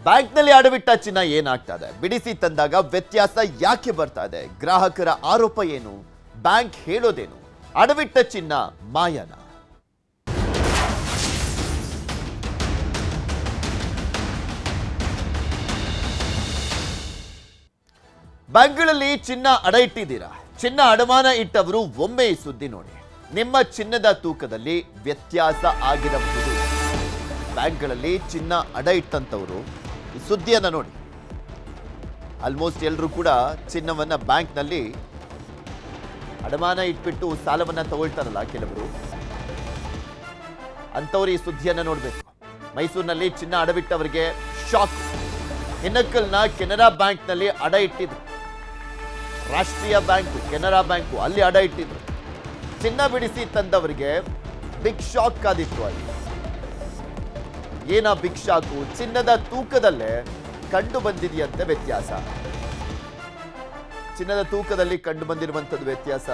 ಬ್ಯಾಂಕ್ನಲ್ಲಿ ಅಡವಿಟ್ಟ ಚಿನ್ನ ಏನಾಗ್ತಾ ಇದೆ, ಬಿಡಿಸಿ ತಂದಾಗ ವ್ಯತ್ಯಾಸ ಯಾಕೆ ಬರ್ತಾ ಇದೆ, ಗ್ರಾಹಕರ ಆರೋಪ ಏನು, ಬ್ಯಾಂಕ್ ಹೇಳೋದೇನು, ಅಡವಿಟ್ಟ ಚಿನ್ನ ಮಾಯನ? ಬ್ಯಾಂಕ್ಗಳಲ್ಲಿ ಚಿನ್ನ ಅಡ ಇಟ್ಟಿದ್ದೀರಾ? ಚಿನ್ನ ಅಡಮಾನ ಇಟ್ಟವರು ಒಮ್ಮೆ ಈ ಸುದ್ದಿ ನೋಡಿ. ನಿಮ್ಮ ಚಿನ್ನದ ತೂಕದಲ್ಲಿ ವ್ಯತ್ಯಾಸ ಆಗಿರಬಹುದು. ಬ್ಯಾಂಕ್ಗಳಲ್ಲಿ ಚಿನ್ನ ಅಡ ಇಟ್ಟಂತವರು ಈ ಸುದ್ದಿಯನ್ನ ನೋಡಿ. ಆಲ್ಮೋಸ್ಟ್ ಎಲ್ಲರೂ ಕೂಡ ಚಿನ್ನವನ್ನ ಬ್ಯಾಂಕ್ನಲ್ಲಿ ಅಡಮಾನ ಇಟ್ಬಿಟ್ಟು ಸಾಲವನ್ನ ತಗೊಳ್ತಾರಲ್ಲ ಕೆಲವರು, ಅಂತವರು ಈ ಸುದ್ದಿಯನ್ನ ನೋಡ್ಬೇಕು. ಮೈಸೂರಿನಲ್ಲಿ ಚಿನ್ನ ಅಡವಿಟ್ಟವರಿಗೆ ಶಾಕ್. ಹಿನಕಲ್ನ ಕೆನರಾ ಬ್ಯಾಂಕ್ನಲ್ಲಿ ಅಡ ಇಟ್ಟಿದ್ರು. ರಾಷ್ಟ್ರೀಯ ಬ್ಯಾಂಕು, ಕೆನರಾ ಬ್ಯಾಂಕು, ಅಲ್ಲಿ ಅಡ ಇಟ್ಟಿದ್ರು. ಚಿನ್ನ ಬಿಡಿಸಿ ತಂದವರಿಗೆ ಬಿಗ್ ಶಾಕ್ ಆದಿತ್ತು. ಅಲ್ಲಿ ಏನ ಬಿಗ್ ಶಾಕು? ಚಿನ್ನದ ತೂಕದಲ್ಲೇ ಕಂಡು ಬಂದಿದೆಯಂತೆ ವ್ಯತ್ಯಾಸ. ಚಿನ್ನದ ತೂಕದಲ್ಲಿ ಕಂಡು ಬಂದಿರುವಂತದ್ದು ವ್ಯತ್ಯಾಸ.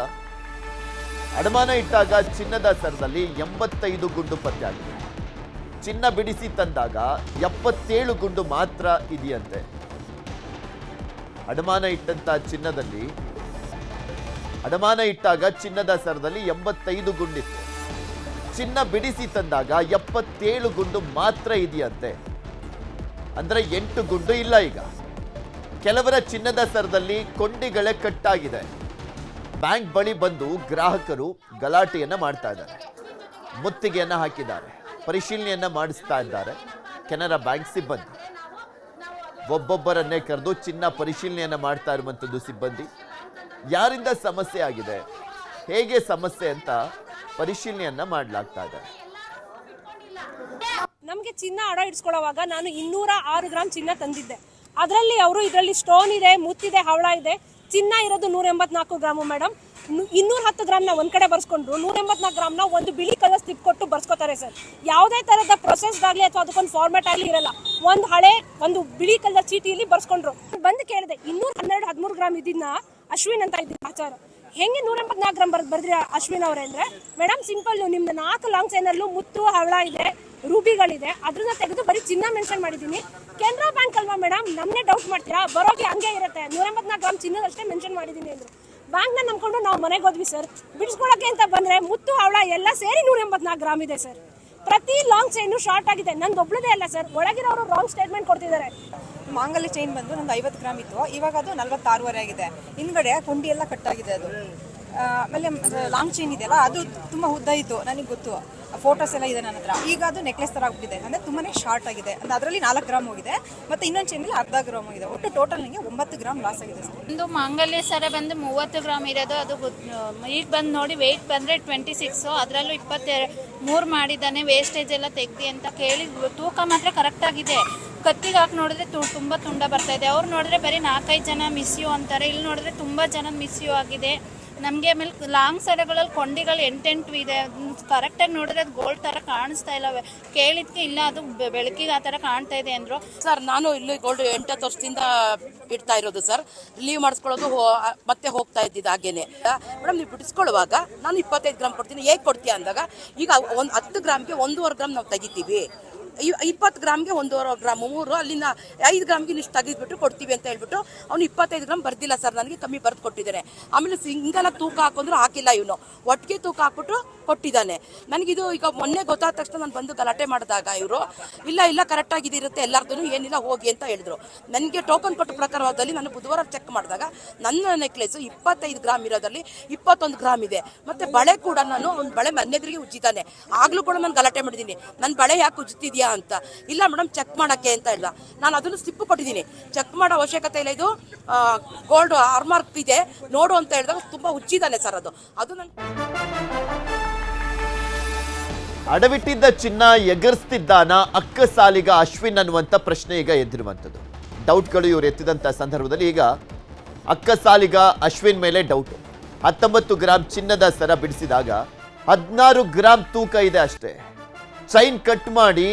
ಅಡಮಾನ ಇಟ್ಟಾಗ ಚಿನ್ನದ ಸರದಲ್ಲಿ 85 ಗುಂಡು ಪತ್ತೆಯಾಗಿದೆ. ಚಿನ್ನ ಬಿಡಿಸಿ ತಂದಾಗ 77 ಗುಂಡು ಮಾತ್ರ ಇದೆಯಂತೆ. ಅಡಮಾನ ಇಟ್ಟಂತ ಚಿನ್ನದಲ್ಲಿ, ಅಡಮಾನ ಇಟ್ಟಾಗ ಚಿನ್ನದ ಸರದಲ್ಲಿ 85 ಗುಂಡಿತ್ತು. ಚಿನ್ನ ಬಿಡಿಸಿ ತಂದಾಗ 77 ಗುಂಡು ಮಾತ್ರ ಇದೆಯಂತೆ. ಅಂದ್ರೆ 8 ಗುಂಡು ಇಲ್ಲ. ಈಗ ಕೆಲವರ ಚಿನ್ನದ ಸರದಲ್ಲಿ ಕೊಂಡಿಗಳೇ ಕಟ್ಟಾಗಿದೆ. ಬ್ಯಾಂಕ್ ಬಳಿ ಬಂದು ಗ್ರಾಹಕರು ಗಲಾಟೆಯನ್ನ ಮಾಡ್ತಾ ಇದ್ದಾರೆ, ಮುತ್ತಿಗೆಯನ್ನ ಹಾಕಿದ್ದಾರೆ, ಪರಿಶೀಲನೆಯನ್ನ ಮಾಡಿಸ್ತಾ ಇದ್ದಾರೆ ಕೆನರಾ ಬ್ಯಾಂಕ್ ಸಿಬ್ಬಂದಿ. ಒಬ್ಬೊಬ್ಬರನ್ನೇ ಕರೆದು ಚಿನ್ನ ಪರಿಶೀಲನೆಯನ್ನ ಮಾಡ್ತಾ ಇರುವಂತದ್ದು ಸಿಬ್ಬಂದಿ. ಯಾರಿಂದ ಸಮಸ್ಯೆ ಆಗಿದೆ, ಹೇಗೆ ಸಮಸ್ಯೆ ಅಂತ ಪರಿಶೀಲನೆಯನ್ನ ಮಾಡಲಾಗ್ತಾ ಇದೆ. ನಮಗೆ ಚಿನ್ನ ಅಡ ಇಡ್ಸ್ಕೊಳ್ಳೋವಾಗ ನಾನು 206 ಗ್ರಾಮ್ ಚಿನ್ನ ತಂದಿದ್ದೆ. ಅದರಲ್ಲಿ ಅವರು ಇದರಲ್ಲಿ ಸ್ಟೋನ್ ಇದೆ, ಮುತ್ತಿದೆ, ಹವಳ ಇದೆ. ಚಿನ್ನ ಇರೋದು 184 ಗ್ರಾಮು ಮೇಡಮ್. 210 ಗ್ರಾಮ್ನ ಒಂದ್ ಕಡೆ ಬರ್ಸ್ಕೊಂಡ್ರು, 184 ಗ್ರಾಮ್ನ ಒಂದು ಬಿಳಿ ಕಲರ್ ಸ್ಲಿಪ್ ಕೊಟ್ಟು ಬರ್ಸ್ಕೊತಾರೆ ಸರ್. ಯಾವುದೇ ತರದ ಪ್ರೊಸೆಸ್ ಆಗಲಿ ಅಥವಾ ಅದಕ್ಕೊಂದು ಫಾರ್ಮ್ಯಾಟ್ ಆಗಲಿ ಇರಲ್ಲ. ಒಂದು ಹಳೆ ಒಂದು ಬಿಳಿ ಕಲರ್ ಚೀಟಿಯಲ್ಲಿ ಬರ್ಸ್ಕೊಂಡ್ರು. ಬಂದು ಕೇಳಿದೆ, 212-13 ಗ್ರಾಮ್ ಇದನ್ನ ಅಶ್ವಿನ್ ಅಂತ ಇದ್ದೀನಿ ಆಚಾರ, ಹೆಂಗೆ 184 ಗ್ರಾಮ್ ಬರ್ದ್ರಿ ಅಶ್ವಿನ್ ಅವರೇ ಅಂದ್ರೆ, ಮೇಡಮ್ ಸಿಂಪಲ್, ನಿಮ್ದು 4 ಲಾಂಗ್ ಚೈನಲ್ಲೂ ಮುತ್ತು, ಹವಳ ಇದೆ, ರೂಬಿಗಳಿದೆ, ಅದ್ರನ್ನ ತೆಗೆದು ಬರೀ ಚಿನ್ನ ಮೆನ್ಷನ್ ಮಾಡಿದ್ದೀನಿ. ಕೆನರಾ ಬ್ಯಾಂಕ್ ಅಲ್ವಾ ಮೇಡಮ್, ನಮ್ಮನ್ನೇ ಡೌಟ್ ಮಾಡ್ತೀರಾ? ಬರೋಕೆ ಹಂಗೆ ಇರುತ್ತೆ, 184 ಗ್ರಾಮ್ ಚಿನ್ನದಷ್ಟೇ ಮೆನ್ಷನ್ ಮಾಡಿದ್ದೀನಿ ಅಂದ್ರು. ಬ್ಯಾಂಕ್ನ ನಂಬ್ಕೊಂಡು ನಾವು ಮನೆಗೆ ಹೋದ್ವಿ ಸರ್. ಬಿಡಿಸ್ಕೊಳಕ್ಕೆ ಅಂತ ಬಂದ್ರೆ ಮುತ್ತು, ಹವಳ ಎಲ್ಲ ಸೇರಿ 184 ಗ್ರಾಮ್ ಇದೆ ಸರ್. ಪ್ರತಿ ಲಾಂಗ್ ಚೈನು ಶಾರ್ಟ್ ಆಗಿದೆ. ನಂದು ಒಬ್ಳದೇ ಅಲ್ಲ ಸರ್, ಒಳಗಿರೋರು ರಾಂಗ್ ಸ್ಟೇಟ್ಮೆಂಟ್ ಕೊಡ್ತಿದ್ದಾರೆ. ಮಾಂಗಲ್ಯ ಚೈನ್ ಬಂದು ನಂದು 50 ಗ್ರಾಮ್ ಇತ್ತು, ಇವಾಗ ಅದು 46.5 ಆಗಿದೆ. ಹಿಂದ್ಗಡೆ ಕೊಂಡಿ ಎಲ್ಲ ಕಟ್ಟಾಗಿದೆ ಅದು. ಆಮೇಲೆ ಲಾಂಗ್ ಚೈನ್ ಇದೆಯಲ್ಲ, ಅದು ತುಂಬ ಉದ್ದ ಇತ್ತು, ನನಗೆ ಗೊತ್ತು, ಫೋಟೋಸ್ ಎಲ್ಲ ಇದೆ ನನ್ನ ಹತ್ರ. ಈಗ ಅದು ನೆಕ್ಲೆಸ್ ಥರ ಆಗ್ಬಿಟ್ಟಿದೆ, ಅಂದರೆ ತುಂಬಾ ಶಾರ್ಟ್ ಆಗಿದೆ. ಅಂದರೆ ಅದರಲ್ಲಿ 4 ಗ್ರಾಮ್ ಹೋಗಿದೆ, ಮತ್ತು ಇನ್ನೊಂದು ಚೈನಲ್ಲಿ ಅರ್ಧ ಗ್ರಾಮ್ ಹೋಗಿದೆ. ಒಟ್ಟು ಟೋಟಲ್ ನನಗೆ 9 ಗ್ರಾಮ್ ಲಾಸ್ ಆಗಿದೆ ಸರ್. ಒಂದು ಮಾಂಗಲ್ಯ ಸರ ಬಂದು 30 ಗ್ರಾಮ್ ಇರೋದು, ಅದು ಈಗ ಬಂದು ನೋಡಿ ವೆಯ್ಟ್ ಬಂದರೆ 26, ಅದರಲ್ಲೂ 23 ಮಾಡಿದ್ದಾನೆ. ವೇಸ್ಟೇಜ್ ಎಲ್ಲ ತೆಗ್ದಿ ಅಂತ ಕೇಳಿ, ತೂಕ ಮಾತ್ರ ಕರೆಕ್ಟಾಗಿದೆ. ಕತ್ತಿಗೆ ಹಾಕಿ ನೋಡಿದ್ರೆ ತುಂಬ ತುಂಡ ಬರ್ತಾ ಇದೆ. ಅವ್ರು ನೋಡಿದ್ರೆ ಬರೀ 4-5 ಜನ ಮಿಸ್ ಯು ಅಂತಾರೆ, ಇಲ್ಲಿ ನೋಡಿದ್ರೆ ತುಂಬ ಜನ ಮಿಸ್ ಯು ಆಗಿದೆ ನಮಗೆ. ಆಮೇಲೆ ಲಾಂಗ್ ಸರಗಳಲ್ಲಿ ಕೊಂಡಿಗಳು 8 ಇದೆ. ಕರೆಕ್ಟಾಗಿ ನೋಡಿದ್ರೆ ಅದು ಗೋಲ್ಡ್ ಥರ ಕಾಣಿಸ್ತಾ ಇಲ್ಲ. ಕೇಳಿದ್ಕೆ ಇಲ್ಲ, ಅದು ಬೆಳಕಿಗೆ ಆ ಥರ ಕಾಣ್ತಾ ಇದೆ ಅಂದರು. ಸರ್, ನಾನು ಇಲ್ಲಿ ಗೋಲ್ಡ್ 8 ವರ್ಷದಿಂದ ಇಡ್ತಾ ಇರೋದು ಸರ್. ಲೀವ್ ಮಾಡಿಸ್ಕೊಳ್ಳೋದು ಮತ್ತೆ ಹೋಗ್ತಾ ಇದ್ದಿದ್ದು ಹಾಗೇನೆ. ಮೇಡಮ್, ನೀವು ಬಿಡಿಸ್ಕೊಳ್ಳುವಾಗ ನಾನು 25 ಗ್ರಾಮ್ ಕೊಡ್ತೀನಿ, ಹೇಗೆ ಕೊಡ್ತೀಯ ಅಂದಾಗ, ಈಗ 10 ಗ್ರಾಮ್ಗೆ 1.5 ಗ್ರಾಮ್ ನಾವು ತೆಗಿತೀವಿ, 20 ಗ್ರಾಮ್ಗೆ 1.5 ಗ್ರಾಮ್ 3, ಅಲ್ಲಿಂದ 5 ಗ್ರಾಮ್ಗೆ ಇಷ್ಟು ತೆಗೆದ್ಬಿಟ್ಟು ಕೊಡ್ತೀವಿ ಅಂತ ಹೇಳ್ಬಿಟ್ಟು ಅವನು 25 ಗ್ರಾಮ್ ಬರ್ದಿಲ್ಲ ಸರ್, ನನಗೆ ಕಮ್ಮಿ ಬರೆದು ಕೊಟ್ಟಿದ್ದಾನೆ. ಆಮೇಲೆ ಸಿಂಗಲ್ ತೂಕ ಹಾಕೊಂಡ್ರು ಹಾಕಿಲ್ಲ, ಇವನು ಒಟ್ಟಿಗೆ ತೂಕ ಹಾಕ್ಬಿಟ್ಟು ಕೊಟ್ಟಿದ್ದಾನೆ. ನನಗಿದು ಈಗ ಮೊನ್ನೆ ಗೊತ್ತಾದ ತಕ್ಷಣ ನಾನು ಬಂದು ಗಲಾಟೆ ಮಾಡಿದಾಗ ಇವರು ಇಲ್ಲ ಕರೆಕ್ಟಾಗಿದಿರುತ್ತೆ ಎಲ್ಲರದ್ದು, ಏನಿಲ್ಲ ಹೋಗಿ ಅಂತ ಹೇಳಿದ್ರು. ನನಗೆ ಟೋಕನ್ ಕೊಟ್ಟ ಪ್ರಕಾರದಲ್ಲಿ ನಾನು ಬುಧವಾರ ಚೆಕ್ ಮಾಡಿದಾಗ ನನ್ನ ನೆಕ್ಲೆಸು 25 ಗ್ರಾಮ್ ಇರೋದ್ರಲ್ಲಿ 21 ಗ್ರಾಮ್ ಇದೆ. ಮತ್ತು ಬಳೆ ಕೂಡ ನಾನು ಒಂದು ಬಳೆ ಮನೆದ್ರಿಗೆ ಉಜ್ಜಿದ್ದಾನೆ. ಆಗಲೂ ಕೂಡ ನಾನು ಗಲಾಟೆ ಮಾಡಿದ್ದೀನಿ, ನನ್ನ ಬಳೆ ಯಾಕೆ ಉಜ್ಜಿದ್ಯಾ ಅಂತ. ಇಲ್ಲ ಮೇಡಮ್, ಚೆಕ್ ಮಾಡೋಕ್ಕೆ ಅಂತ ಹೇಳ್ದ. ನಾನು ಅದನ್ನು ಸ್ಲಿಪ್ ಕೊಟ್ಟಿದ್ದೀನಿ, ಚೆಕ್ ಮಾಡೋ ಅವಶ್ಯಕತೆ ಇಲ್ಲ, ಇದು ಗೋಲ್ಡ್ ಹಾರ್ಮಾರ್ಕ್ ಇದೆ ನೋಡು ಅಂತ ಹೇಳಿದಾಗ ತುಂಬ ಉಜ್ಜಿದ್ದಾನೆ ಸರ್. ಅದು ನನ್ನ ಅಡವಿಟ್ಟಿದ್ದ ಚಿನ್ನ ಎಗರಿಸ್ತಿದ್ದಾನ ಅಕ್ಕಸಾಲಿಗ ಅಶ್ವಿನ್ ಅನ್ನುವಂಥ ಪ್ರಶ್ನೆ ಈಗ ಎದ್ದಿರುವಂಥದ್ದು. ಡೌಟ್ಗಳು ಇವರು ಎತ್ತಿದಂಥ ಸಂದರ್ಭದಲ್ಲಿ ಈಗ ಅಕ್ಕಸಾಲಿಗ ಅಶ್ವಿನ್ ಮೇಲೆ ಡೌಟು. 19 ಗ್ರಾಮ್ ಚಿನ್ನದ ಸರ ಬಿಡಿಸಿದಾಗ 16 ಗ್ರಾಮ್ ತೂಕ ಇದೆ ಅಷ್ಟೇ. ಚೈನ್ ಕಟ್ ಮಾಡಿ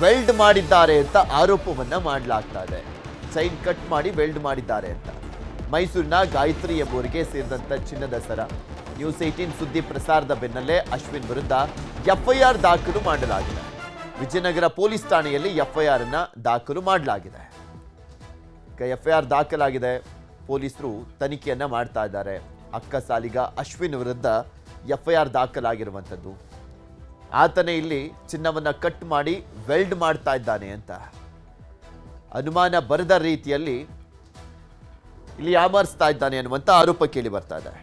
ವೆಲ್ಡ್ ಮಾಡಿದ್ದಾರೆ ಅಂತ ಆರೋಪವನ್ನ ಮಾಡಲಾಗ್ತಾ ಇದೆ. ಚೈನ್ ಕಟ್ ಮಾಡಿ ವೆಲ್ಡ್ ಮಾಡಿದ್ದಾರೆ ಅಂತ. ಮೈಸೂರಿನ ಗಾಯತ್ರಿ ಎಂಬುವರಿಗೆ ಸೇರಿದಂತ ಚಿನ್ನದ ಸರ. ನ್ಯೂಸ್ 18 ಸುದ್ದಿ ಪ್ರಸಾರದ ಬೆನ್ನಲ್ಲೇ ಅಶ್ವಿನ್ ವಿರುದ್ಧ ಎಫ್ಐಆರ್ ದಾಖಲು ಮಾಡಲಾಗಿದೆ. ವಿಜಯನಗರ ಪೊಲೀಸ್ ಠಾಣೆಯಲ್ಲಿ ಎಫ್ಐಆರ್ ಅನ್ನ ದಾಖಲು ಮಾಡಲಾಗಿದೆ. ಈಗ ಎಫ್ಐಆರ್ ದಾಖಲಾಗಿದೆ, ಪೊಲೀಸರು ತನಿಖೆಯನ್ನ ಮಾಡ್ತಾ ಇದ್ದಾರೆ. ಅಕ್ಕ ಸಾಲಿಗ ಅಶ್ವಿನ್ ವಿರುದ್ಧ ಎಫ್ಐಆರ್ ದಾಖಲಾಗಿರುವಂಥದ್ದು. ಆತನೇ ಇಲ್ಲಿ ಚಿನ್ನವನ್ನ ಕಟ್ ಮಾಡಿ ವೆಲ್ಡ್ ಮಾಡ್ತಾ ಇದ್ದಾನೆ ಅಂತ ಅನುಮಾನ ಬರದ ರೀತಿಯಲ್ಲಿ ಇಲ್ಲಿ ಯಾಮಾರಿಸ್ತಾ ಇದ್ದಾನೆ ಅನ್ನುವಂಥ ಆರೋಪ ಕೇಳಿ ಬರ್ತಾ ಇದೆ.